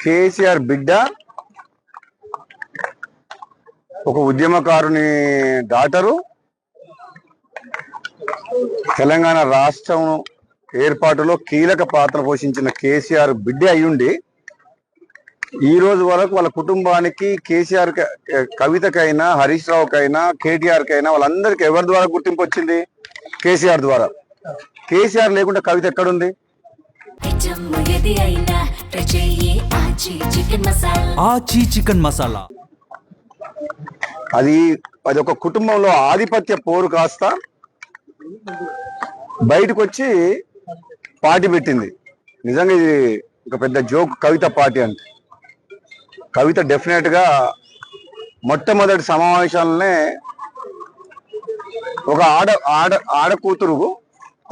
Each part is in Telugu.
కేసీఆర్ బిడ్డ ఒక ఉద్యమకారుని డాటరు తెలంగాణ రాష్ట్రం ఏర్పాటులో కీలక పాత్ర పోషించిన కేసీఆర్ బిడ్డ అయ్యుండి ఈ రోజు వరకు వాళ్ళ కుటుంబానికి కేసీఆర్ కవితకైనా హరీష్ రావుకైనా కేటీఆర్ కైనా వాళ్ళందరికీ ఎవరి ద్వారా గుర్తింపు వచ్చింది? కేసీఆర్ ద్వారా. కేసీఆర్ లేకుండా కవిత ఎక్కడుంది? చికెన్ మసాలా అది ఒక కుటుంబంలో ఆధిపత్య పోరు కాస్త బయటకు వచ్చి పార్టీ పెట్టింది. నిజంగా ఇది ఒక పెద్ద జోక్ కవిత పార్టీ అంటే. కవిత డెఫినెట్ గా మొట్టమొదటి సమావేశాలనే ఒక ఆడ కూతురు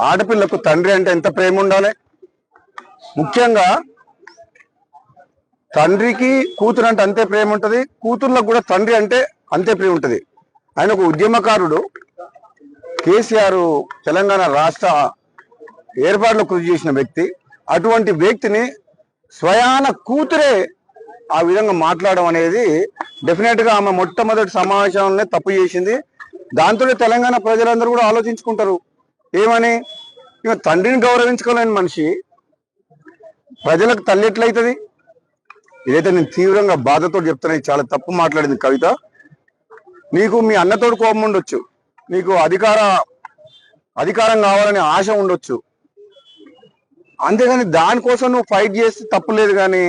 ఆడపిల్లకు తండ్రి అంటే ఎంత ప్రేమ ఉండాలి? ముఖ్యంగా తండ్రికి కూతురు అంటే అంతే ప్రేమ ఉంటది, కూతుర్లకు కూడా తండ్రి అంటే అంతే ప్రేమ ఉంటది. ఆయన ఒక ఉద్యమకారుడు. కేసీఆర్ తెలంగాణ రాష్ట్ర ఏర్పాటులో కృషి చేసిన వ్యక్తి. అటువంటి వ్యక్తిని స్వయాన కూతురే ఆ విధంగా మాట్లాడడం అనేది డెఫినెట్ గా ఆమె మొట్టమొదటి సమావేశాలనే తప్పు చేసింది. దాంతో తెలంగాణ ప్రజలందరూ కూడా ఆలోచించుకుంటారు ఏమని. ఇక తండ్రిని గౌరవించుకోలేని మనిషి ప్రజలకు తల్లి ఎట్లయితుంది? ఇదైతే నేను తీవ్రంగా బాధతో చెప్తున్నా. చాలా తప్పు మాట్లాడింది కవిత. నీకు మీ అన్నతోడు కోపం ఉండొచ్చు, నీకు అధికారం కావాలనే ఆశ ఉండొచ్చు, అంతేగాని దానికోసం నువ్వు ఫైట్ చేస్తే తప్పులేదు. కానీ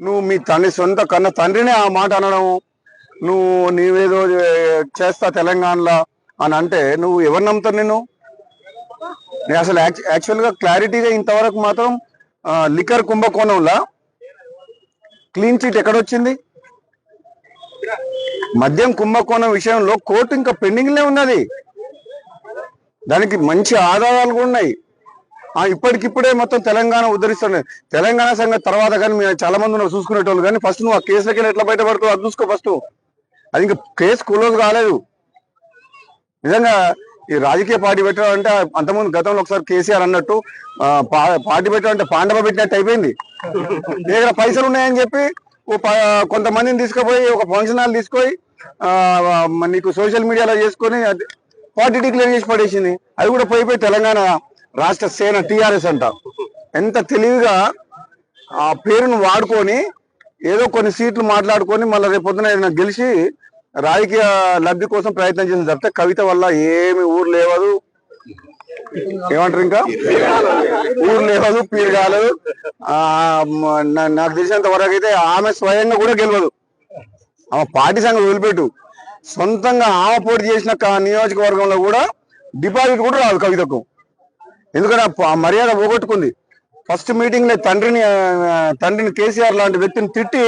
నువ్వు మీ సొంత కన్న తండ్రినే ఆ మాట అనడం, నీవేదో చేస్తా తెలంగాణలో అని అంటే నువ్వు ఎవరు నమ్ముతారు? నేను అసలు యాక్చువల్గా క్లారిటీగా ఇంతవరకు మాత్రం లిక్కర్ కుంభకోణంలో క్లీన్ చిట్ ఎక్కడొచ్చింది? మద్యం కుంభకోణం విషయంలో కోర్టు ఇంకా పెండింగ్లే ఉన్నది. దానికి మంచి ఆధారాలు కూడా ఉన్నాయి. ఇప్పటికిప్పుడే మొత్తం తెలంగాణ ఉద్ధరిస్తుంది. తెలంగాణ సంగతి తర్వాత కానీ మీరు చాలా మంది నువ్వు చూసుకునేటోళ్ళు. కానీ ఫస్ట్ నువ్వు ఆ కేసులకి ఎట్లా బయటపడుతావు అది చూసుకో ఫస్ట్. అది ఇంకా కేసు క్లోజ్ కాలేదు. నిజంగా ఈ రాజకీయ పార్టీ పెట్టడం అంటే అంతకుముందు గతంలో ఒకసారి కేసీఆర్ అన్నట్టు పార్టీ పెట్టడం అంటే పాండవ పెట్టినట్టు అయిపోయింది. దగ్గర పైసలు ఉన్నాయని చెప్పి కొంతమందిని తీసుకుపోయి ఒక ఫంక్షన్ హాల్ తీసుకొని నీకు సోషల్ మీడియాలో చేసుకొని పార్టీ డిక్లేర్ చేసి పడేసింది. అది కూడా పోయిపోయి తెలంగాణ రాష్ట్ర సేన టీఆర్ఎస్ అంట. ఎంత తెలివిగా ఆ పేరును వాడుకొని ఏదో కొన్ని సీట్లు మాట్లాడుకొని మళ్ళీ రేపు పొద్దున ఏదైనా గెలిచి రాజకీయ లబ్ధి కోసం ప్రయత్నం చేసిన తప్పితే కవిత వల్ల ఏమి ఊరు లేవదు, ఏమంటారు ఇంకా ఊరు లేవదు, పీరు కాలేదు. నాకు తెలిసినంత వరకు అయితే ఆమె స్వయంగా కూడా గెలవదు. ఆమె పార్టీ సంగతి వదిలిపెట్టు, సొంతంగా ఆమె పోటీ చేసిన నియోజకవర్గంలో కూడా డిపాజిట్ కూడా రాదు కవితకు. ఎందుకంటే ఆ మర్యాద పోగొట్టుకుంది. ఫస్ట్ మీటింగ్ లో తండ్రిని కేసీఆర్ లాంటి వ్యక్తిని తిట్టి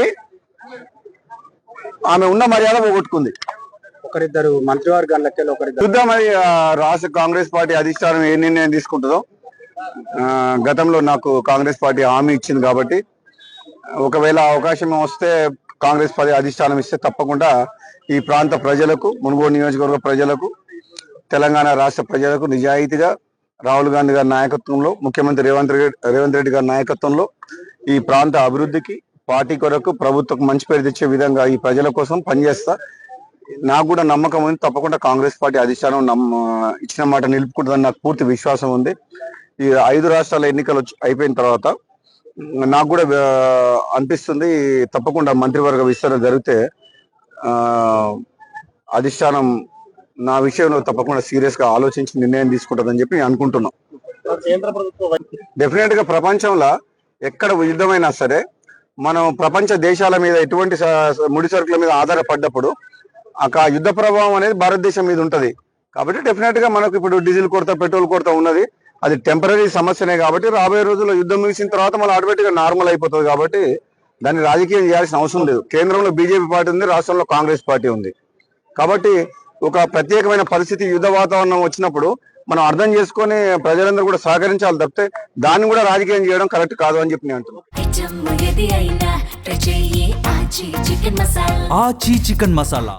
ఆమె ఉన్న మర్యాద పోగొట్టుకుంది. ఒకరిద్దరు మంత్రివర్గాలకి చూద్దాం మరి రాష్ట్ర కాంగ్రెస్ పార్టీ అధిష్టానం ఏ నిర్ణయం తీసుకుంటుందో. గతంలో నాకు కాంగ్రెస్ పార్టీ హామీ ఇచ్చింది కాబట్టి ఒకవేళ అవకాశం వస్తే కాంగ్రెస్ పార్టీ అధిష్టానం ఇస్తే తప్పకుండా ఈ ప్రాంత ప్రజలకు, మునుగోడు నియోజకవర్గ ప్రజలకు, తెలంగాణ రాష్ట్ర ప్రజలకు నిజాయితీగా రాహుల్ గాంధీ గారి నాయకత్వంలో, ముఖ్యమంత్రి రేవంత్ రెడ్డి గారి నాయకత్వంలో ఈ ప్రాంత అభివృద్ధికి, పార్టీ కొరకు, ప్రభుత్వకు మంచి పేరు తెచ్చే విధంగా ఈ ప్రజల కోసం పనిచేస్తా. నాకు కూడా నమ్మకం ఉంది. తప్పకుండా కాంగ్రెస్ పార్టీ అధిష్టానం ఇచ్చిన మాట నిలుపుకుంటుందని నాకు పూర్తి విశ్వాసం ఉంది. ఈ 5 రాష్ట్రాల ఎన్నికలు అయిపోయిన తర్వాత నాకు కూడా అనిపిస్తుంది తప్పకుండా మంత్రివర్గ విస్తరణ జరిగితే అధిష్టానం నా విషయంలో తప్పకుండా సీరియస్ గా ఆలోచించి నిర్ణయం తీసుకుంటుందని చెప్పి నేను అనుకుంటున్నాం. డెఫినెట్ గా ప్రపంచంలో ఎక్కడ యుద్ధమైనా సరే మనం ప్రపంచ దేశాల మీద ఎటువంటి ముడి సరుకుల మీద ఆధారపడ్డప్పుడు ఆ యుద్ధ ప్రభావం అనేది భారతదేశం మీద ఉంటది. కాబట్టి డెఫినెట్ గా మనకు ఇప్పుడు డీజిల్ కొరత, పెట్రోల్ కొరత ఉన్నది. అది టెంపరీ సమస్యనే. కాబట్టి రాబోయే రోజుల్లో యుద్ధం ముగిసిన తర్వాత మళ్ళీ ఆటోమేటిక్ గా నార్మల్ అయిపోతుంది. కాబట్టి దాన్ని రాజకీయం చేయాల్సిన అవసరం లేదు. కేంద్రంలో బీజేపీ పార్టీ ఉంది, రాష్ట్రంలో కాంగ్రెస్ పార్టీ ఉంది. కాబట్టి ఒక ప్రత్యేకమైన పరిస్థితి, యుద్ధ వాతావరణం వచ్చినప్పుడు మనం అర్థం చేసుకొని ప్రజలందరూ కూడా సహకరించాలి తప్పితే దాన్ని కూడా రాజకీయం చేయడం కరెక్ట్ కాదు అని చెప్పి నేను అంటున్నాను. చికెన్ మసాలా